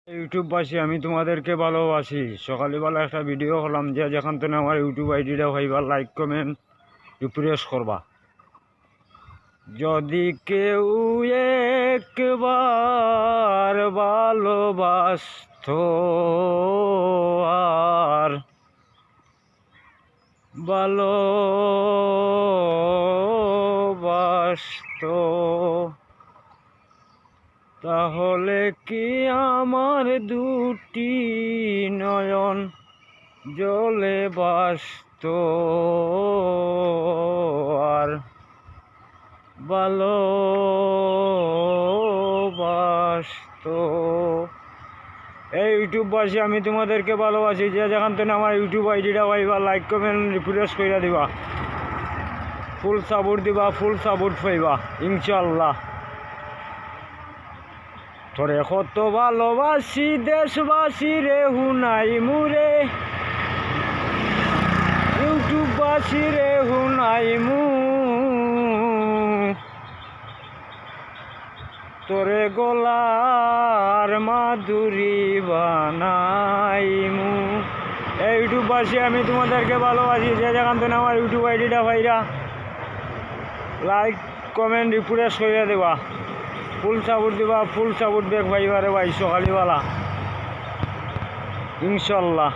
ইউটিউববাসী, আমি তোমাদেরকে ভালোবাসি। সকালবেলা একটা ভিডিও হলাম, যে যেখান থেকে আমার ইউটিউব আইডিটা হইবা লাইক কমেন্ট রিফ্রেশ করবা। যদি কেউ একবার ভালোবাসত আর ভালোবাসত, তাহলে কি আমার দুটি নয়ন জলে বাসত আর ভালোবাসত। এই ইউটিউববাসী, আমি তোমাদেরকে ভালোবাসি। যে যেখান থেকে আমার ইউটিউব আইডিটা পাইবা লাইক কমেন্ট রিফ্রেশ করে দিবা, ফুল সাপোর্ট দিবা, ফুল সাপোর্ট পাইবা ইনশাল্লাহ। তোরে কত ভালোবাসি দেশবাসী রে, হুনাই মুরে ইউটিউববাসী রে, হুনাই মু তোরে গলার মাধুরী বানাইমু। এই ইউটিউববাসী, আমি তোমাদেরকে ভালোবাসি। যে যেখান থেকে আমার ইউটিউব আইডিটা ভাইরা লাইক কমেন্ট রিফ্রেশ করে দেবা, ফুল সাপোর্ট দিবা, ফুল সাপোর্ট ব্যাক ভাইবারে ভাই সকালবেলা ইনশাল্লাহ।